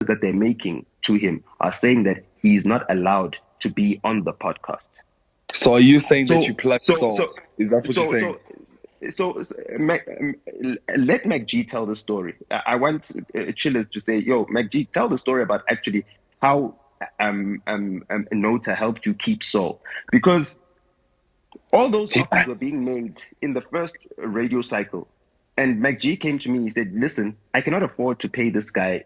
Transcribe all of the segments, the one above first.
that they're making to him are saying that he is not allowed to be on the podcast. So are you saying that you plugged Saul? Is that what you're saying? Let MACG tell the story. I want chillers to say, yo, MACG, tell the story about actually how Nota helped you keep Saul. Because all those offers were being made in the first radio cycle. And MACG came to me, he said, listen, I cannot afford to pay this guy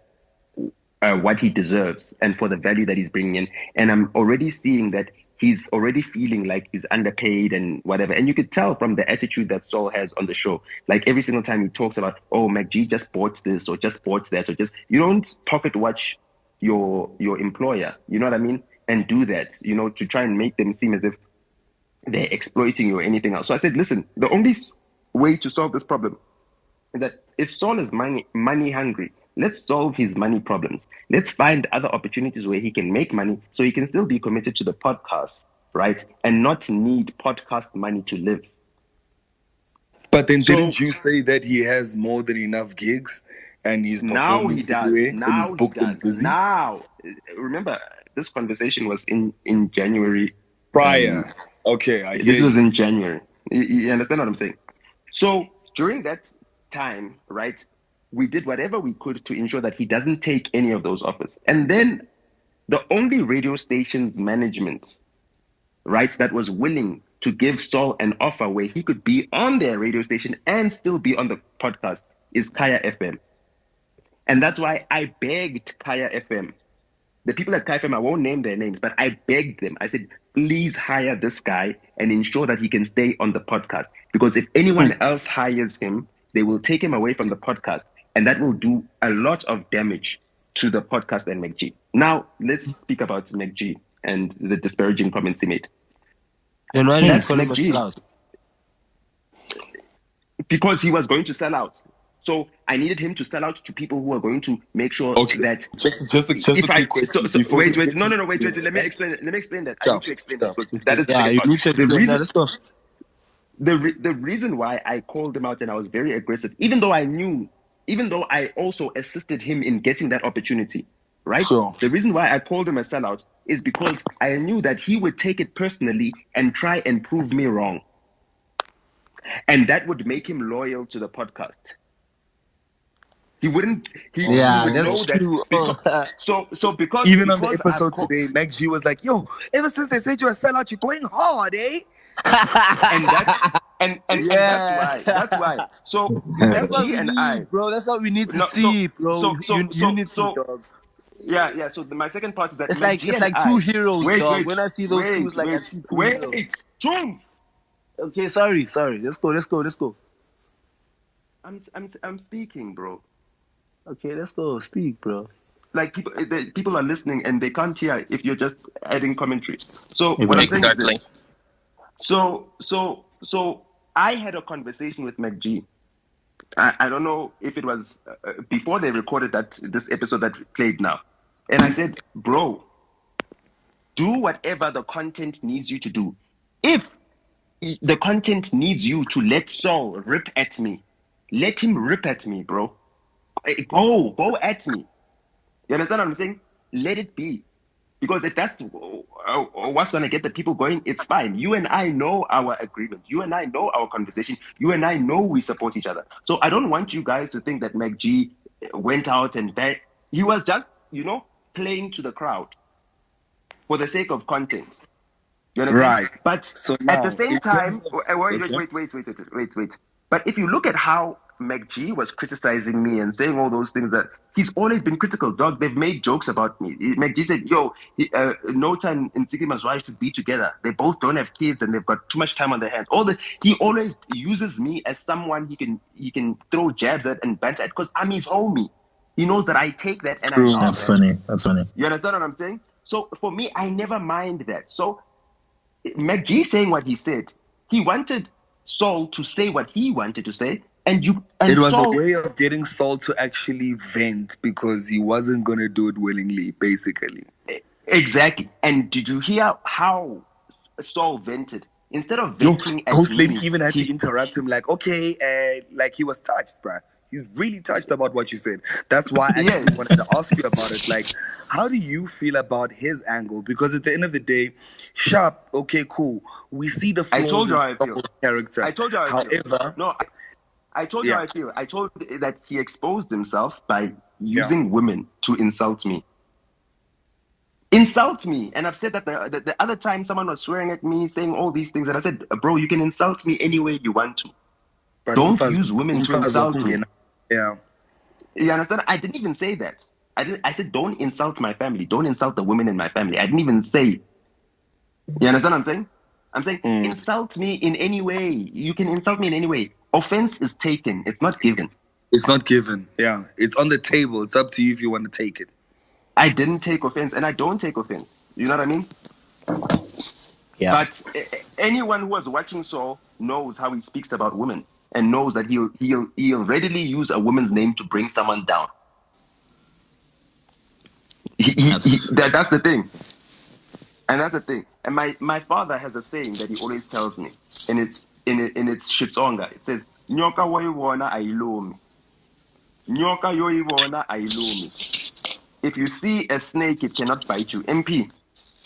what he deserves and for the value that he's bringing in. And I'm already seeing that he's already feeling like he's underpaid and whatever. And you could tell from the attitude that Saul has on the show. Like every single time he talks about, oh, MACG just bought this or just bought that, or just, you don't pocket watch your employer, you know what I mean? And do that, you know, to try and make them seem as if they're exploiting you or anything else. So I said, listen, the only way to solve this problem is that if Saul is money hungry, let's solve his money problems. Let's find other opportunities where he can make money so he can still be committed to the podcast, right? And not need podcast money to live. But then didn't you say that he has more than enough gigs and he's performing everywhere and he's booked and busy? Now, remember, this conversation was in January. Prior. Okay, I hear This was in January. You understand what I'm saying? So during that time, right, we did whatever we could to ensure that he doesn't take any of those offers. And then the only radio station's management, right, that was willing to give Saul an offer where he could be on their radio station and still be on the podcast is Kaya FM. And that's why I begged Kaya FM. The people at Kaya FM, I won't name their names, but I begged them. I said, please hire this guy and ensure that he can stay on the podcast. Because if anyone else hires him, they will take him away from the podcast. And that will do a lot of damage to the podcast and MACG. Now, let's speak about MACG and the disparaging comments he made. Then why did you call him a sellout? Because he was going to sell out. So I needed him to sell out to people who are going to make sure that... Just a quick question. Wait. No. Let me explain that. I need to explain that. Because that is the reason why I called him out and I was very aggressive, even though I also assisted him in getting that opportunity, right? Sure. The reason why I called him a sellout is because I knew that he would take it personally and try and prove me wrong. And that would make him loyal to the podcast. He wouldn't. He would know true. That. Because even on the episode today, MACG was like, "Yo, ever since they said you're a sellout, you're going hard, eh?" and that's why. So that's what MACG we and need, I, bro. That's what we need to see, bro. You need to, dog. Yeah. So my second part is that it's like two heroes, dog. When I see those two, it's like I see two heroes. Jones. Okay, sorry. Let's go. I'm speaking, bro. Okay, let's go. Speak, bro. Like people are listening and they can't hear if you're just adding commentary. So exactly. So I had a conversation with MACG. I don't know if it was before they recorded this episode that played now. And I said, bro, do whatever the content needs you to do. If the content needs you to let Saul rip at me, let him rip at me, bro. Go at me. You understand what I'm saying? Let it be. Because if that's what's going to get the people going, it's fine. You and I know our agreement. You and I know our conversation. You and I know we support each other. So I don't want you guys to think that MACG went out and he was just, playing to the crowd for the sake of content. You understand? Right. But so now, at the same time, wait. But if you look at how MACG was criticizing me and saying all those things, that he's always been critical, dog. They've made jokes about me. MACG said, yo, Nota and Ntsiki Mazwai should be together. They both don't have kids and they've got too much time on their hands. He always uses me as someone he can throw jabs at and banter at because I'm his homie. He knows that I take that and I That's funny. You understand what I'm saying? So for me, I never mind that. So MACG saying what he said, he wanted Saul to say what he wanted to say, and it was Saul, a way of getting Saul to actually vent because he wasn't going to do it willingly, basically. Exactly. And did you hear how Saul vented? Instead of venting Host lady even had to interrupt him, like, okay, like he was touched, bruh. He's really touched about what you said. That's why I actually wanted to ask you about it. Like, how do you feel about his angle? Because at the end of the day, Sharp, okay, cool. We see the flaws in his character. I told you how I feel. However, no, I told you how I feel. I told that he exposed himself by using women to insult me. Insult me. And I've said that the other time someone was swearing at me, saying all these things, and I said, bro, you can insult me any way you want to. But don't use women to insult me. Yeah. You understand? I didn't even say that. I said, don't insult my family. Don't insult the women in my family. I didn't even say. You understand what I'm saying? I'm saying, insult me in any way. You can insult me in any way. Offense is taken. It's not given. It's not given. Yeah. It's on the table. It's up to you if you want to take it. I didn't take offense, and I don't take offense. You know what I mean? Yeah. But anyone who was watching Saul knows how he speaks about women, and knows that he'll readily use a woman's name to bring someone down. That's the thing. And that's the thing. And my father has a saying that he always tells me, and it's in its Shitsonga. It says, "Nyoka woiwona ailomi. Nyoka yoiwona ailomi." If you see a snake, it cannot bite you. MP,